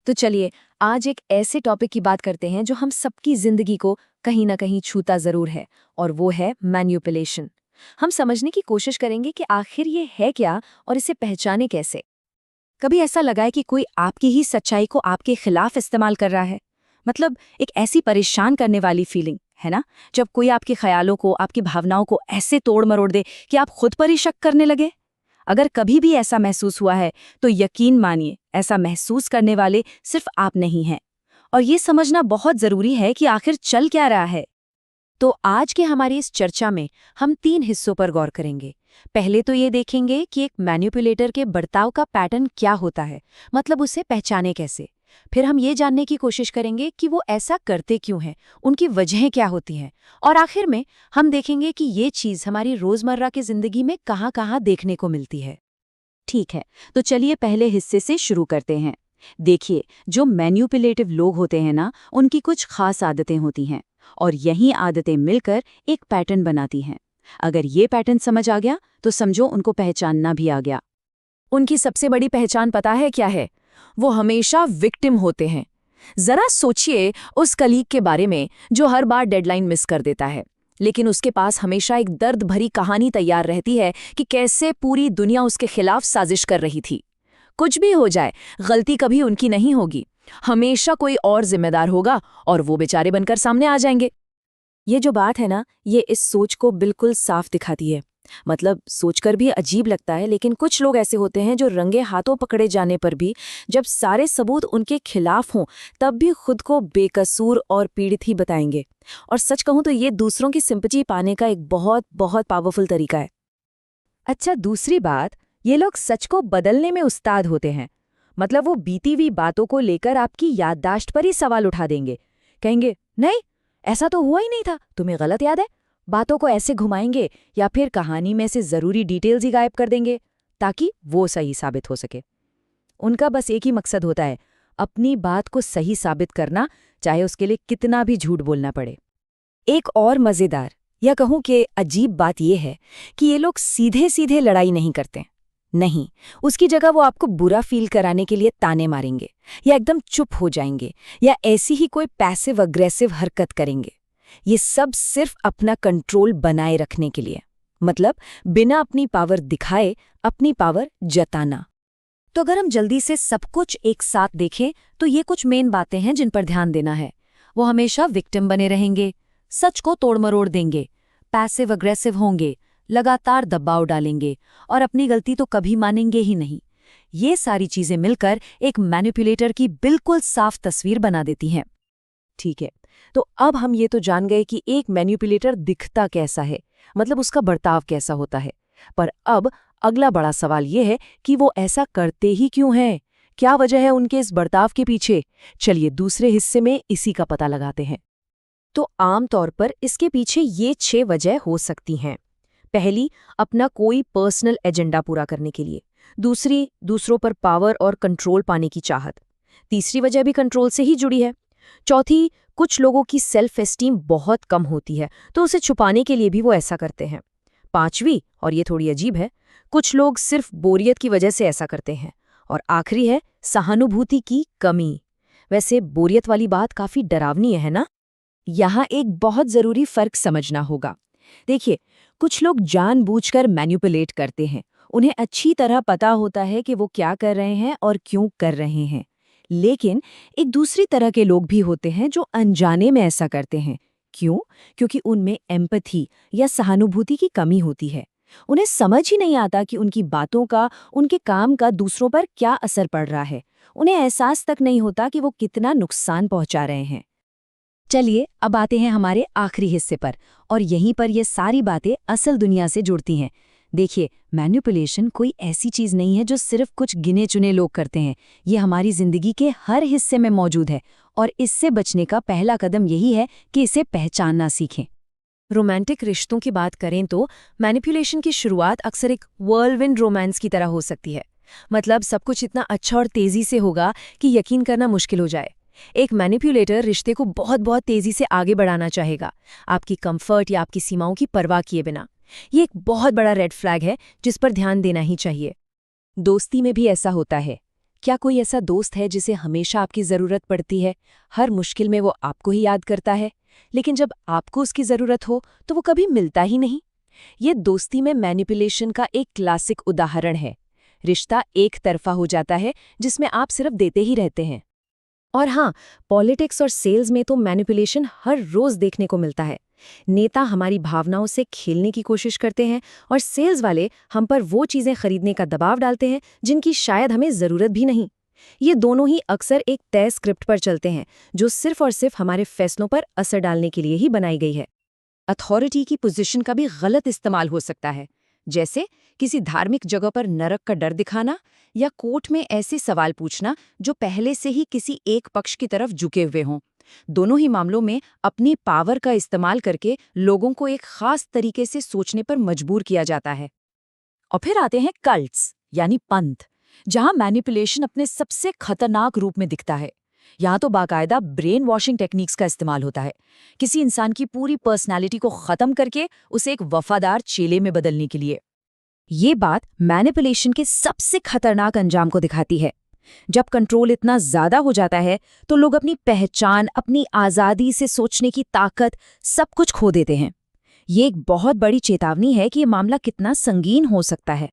तो चलिए आज एक ऐसे टॉपिक की बात करते हैं जो हम सबकी जिंदगी को कहीं ना कहीं छूता जरूर है, और वो है मैन्युपुलेशन। हम समझने की कोशिश करेंगे कि आखिर ये है क्या और इसे पहचाने कैसे। कभी ऐसा लगा है कि कोई आपकी ही सच्चाई को आपके खिलाफ इस्तेमाल कर रहा है? मतलब एक ऐसी परेशान करने वाली फीलिंग, है ना? जब कोई आपके ख्यालों को, आपकी भावनाओं को ऐसे तोड़ मरोड़ दे कि आप खुद पर ही शक करने लगे। अगर कभी भी ऐसा महसूस हुआ है तो यकीन मानिए, ऐसा महसूस करने वाले सिर्फ आप नहीं हैं। और ये समझना बहुत जरूरी है कि आखिर चल क्या रहा है। तो आज के हमारी इस चर्चा में हम 3 हिस्सों पर गौर करेंगे। पहले तो ये देखेंगे कि एक मैनिपुलेटर के बर्ताव का पैटर्न क्या होता है, मतलब उसे पहचाने कैसे। फिर हम ये जानने की कोशिश करेंगे कि वो ऐसा करते क्यों हैं, उनकी वजहें क्या होती हैं। और आखिर में हम देखेंगे कि ये चीज़ हमारी रोज़मर्रा की ज़िंदगी में कहाँ-कहाँ देखने को मिलती है। ठीक है, तो चलिए पहले हिस्से से शुरू करते हैं। देखिए, जो मैन्युपुलेटिव लोग होते हैं ना, उनकी कुछ खास आदतें होती हैं, और यही आदतें मिलकर एक पैटर्न बनाती हैं। अगर ये पैटर्न समझ आ गया तो समझो उनको पहचानना भी आ गया। उनकी सबसे बड़ी पहचान पता है क्या है? वो हमेशा विक्टिम होते हैं। जरा सोचिए उस कलीग के बारे में जो हर बार डेडलाइन मिस कर देता है, लेकिन उसके पास हमेशा एक दर्द भरी कहानी तैयार रहती है कि कैसे पूरी दुनिया उसके खिलाफ साजिश कर रही थी। कुछ भी हो जाए, गलती कभी उनकी नहीं होगी, हमेशा कोई और जिम्मेदार होगा और वो बेचारे बनकर सामने आ जाएंगे। ये जो बात है ना, ये इस सोच को बिल्कुल साफ दिखाती है। मतलब सोचकर भी अजीब लगता है, लेकिन कुछ लोग ऐसे होते हैं जो रंगे हाथों पकड़े जाने पर भी, जब सारे सबूत उनके खिलाफ हों, तब भी खुद को बेकसूर और पीड़ित ही बताएंगे। और सच कहूं तो ये दूसरों की सिंपैथी पाने का एक बहुत बहुत पावरफुल तरीका है। अच्छा, दूसरी बात, ये लोग सच को बदलने में उस्ताद होते हैं। मतलब वो बीती हुई बातों को लेकर आपकी याददाश्त पर ही सवाल उठा देंगे। कहेंगे, नहीं, ऐसा तो हुआ ही नहीं था, तुम्हें गलत याद है। बातों को ऐसे घुमाएंगे, या फिर कहानी में से जरूरी डिटेल्स ही गायब कर देंगे ताकि वो सही साबित हो सके। उनका बस एक ही मकसद होता है, अपनी बात को सही साबित करना, चाहे उसके लिए कितना भी झूठ बोलना पड़े। एक और मजेदार, या कहूं कि अजीब बात यह है कि ये लोग सीधे सीधे लड़ाई नहीं करते। नहीं, उसकी जगह वो आपको बुरा फील कराने के लिए ताने मारेंगे, या एकदम चुप हो जाएंगे, या ऐसी ही कोई पैसिव अग्रेसिव हरकत करेंगे। ये सब सिर्फ अपना कंट्रोल बनाए रखने के लिए, मतलब बिना अपनी पावर दिखाए अपनी पावर जताना। तो अगर हम जल्दी से सब कुछ एक साथ देखें तो ये कुछ मेन बातें हैं जिन पर ध्यान देना है। वो हमेशा विक्टिम बने रहेंगे, सच को तोड़ मरोड़ देंगे, पैसिव अग्रेसिव होंगे, लगातार दबाव डालेंगे, और अपनी गलती तो कभी मानेंगे ही नहीं। ये सारी चीजें मिलकर एक मैनिपुलेटर की बिल्कुल साफ तस्वीर बना देती हैं। ठीक है, तो अब हम ये तो जान गए कि एक मैनिपुलेटर दिखता कैसा है, मतलब उसका बर्ताव कैसा होता है। पर अब अगला बड़ा सवाल ये है कि वो ऐसा करते ही क्यों हैं? क्या वजह है उनके इस बर्ताव के पीछे? चलिए दूसरे हिस्से में इसी का पता लगाते हैं। तो आमतौर पर इसके पीछे ये 6 वजह हो सकती हैं। पहली, अपना कोई पर्सनल एजेंडा पूरा करने के लिए। दूसरी, दूसरों पर पावर और कंट्रोल पाने की चाहत। तीसरी वजह भी कंट्रोल से ही जुड़ी है। चौथी, कुछ लोगों की सेल्फ एस्टीम बहुत कम होती है, तो उसे छुपाने के लिए भी वो ऐसा करते हैं। पांचवी, और ये थोड़ी अजीब है, कुछ लोग सिर्फ बोरियत की वजह से ऐसा करते हैं। और आखिरी है सहानुभूति की कमी। वैसे बोरियत वाली बात काफी डरावनी है ना? यहाँ एक बहुत जरूरी फर्क समझना होगा। देखिए, कुछ लोग जानबूझकर मैनिपुलेट करते हैं। उन्हें अच्छी तरह पता होता है कि वो क्या कर रहे हैं और क्यों कर रहे हैं। लेकिन एक दूसरी तरह के लोग भी होते हैं जो अनजाने में ऐसा करते हैं। क्यों? क्योंकि उनमें एम्पैथी या सहानुभूति की कमी होती है। उन्हें समझ ही नहीं आता कि उनकी बातों का, उनके काम का दूसरों पर क्या असर पड़ रहा है। उन्हें एहसास तक नहीं होता कि वो कितना नुकसान पहुंचा रहे हैं। चलिए अब आते हैं हमारे आखिरी हिस्से पर, और यहीं पर ये सारी बातें असल दुनिया से जुड़ती हैं। देखिए, मैनिपुलेशन कोई ऐसी चीज नहीं है जो सिर्फ कुछ गिने चुने लोग करते हैं। ये हमारी जिंदगी के हर हिस्से में मौजूद है, और इससे बचने का पहला कदम यही है कि इसे पहचानना सीखें। रोमांटिक रिश्तों की बात करें तो मैनिपुलेशन की शुरुआत अक्सर एक व्हर्लविंड रोमांस की तरह हो सकती है। मतलब सब कुछ इतना अच्छा और तेजी से होगा कि यकीन करना मुश्किल हो जाए। एक मैनिपुलेटर रिश्ते को बहुत बहुत तेजी से आगे बढ़ाना चाहेगा, आपकी कंफर्ट या आपकी सीमाओं की परवाह किए बिना। ये एक बहुत बड़ा रेड फ्लैग है जिस पर ध्यान देना ही चाहिए। दोस्ती में भी ऐसा होता है। क्या कोई ऐसा दोस्त है जिसे हमेशा आपकी ज़रूरत पड़ती है, हर मुश्किल में वो आपको ही याद करता है, लेकिन जब आपको उसकी ज़रूरत हो तो वो कभी मिलता ही नहीं? ये दोस्ती में मैनिपुलेशन का एक क्लासिक उदाहरण है। रिश्ता एक तरफा हो जाता है जिसमें आप सिर्फ देते ही रहते हैं। और हाँ, पॉलिटिक्स और सेल्स में तो मैनिपुलेशन हर रोज देखने को मिलता है। नेता हमारी भावनाओं से खेलने की कोशिश करते हैं और सेल्स वाले हम पर वो चीजें खरीदने का दबाव डालते हैं जिनकी शायद हमें जरूरत भी नहीं। ये दोनों ही अक्सर एक तय स्क्रिप्ट पर चलते हैं जो सिर्फ और सिर्फ हमारे फैसलों पर असर डालने के लिए ही बनाई गई है। अथॉरिटी की पोजीशन का भी गलत इस्तेमाल हो सकता है, जैसे किसी धार्मिक जगह पर नरक का डर दिखाना या कोर्ट में ऐसे सवाल पूछना जो पहले से ही किसी एक पक्ष की तरफ झुके हुए हों। दोनों ही मामलों में अपनी पावर का इस्तेमाल करके लोगों को एक खास तरीके से सोचने पर मजबूर किया जाता है। और फिर आते हैं कल्ट्स यानी पंथ, जहां मैनिपुलेशन अपने सबसे खतरनाक रूप में दिखता है। यहाँ तो बाकायदा ब्रेन वॉशिंग टेक्निक्स का इस्तेमाल होता है, किसी इंसान की पूरी पर्सनैलिटी को खत्म करके उसे एक वफादार चेले में बदलने के लिए। ये बात मैनिपुलेशन के सबसे खतरनाक अंजाम को दिखाती है। जब कंट्रोल इतना ज्यादा हो जाता है तो लोग अपनी पहचान, अपनी आजादी से सोचने की ताकत, सब कुछ खो देते हैं। ये एक बहुत बड़ी चेतावनी है कि ये मामला कितना संगीन हो सकता है।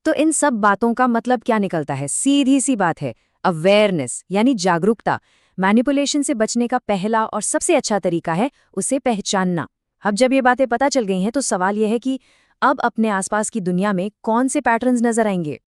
तो इन सब बातों का मतलब क्या निकलता है? सीधी सी बात है, अवेयरनेस यानी जागरूकता। मैनिपुलेशन से बचने का पहला और सबसे अच्छा तरीका है उसे पहचानना। अब जब ये बातें पता चल गई हैं तो सवाल यह है कि अब अपने आसपास की दुनिया में कौन से पैटर्न्स नजर आएंगे।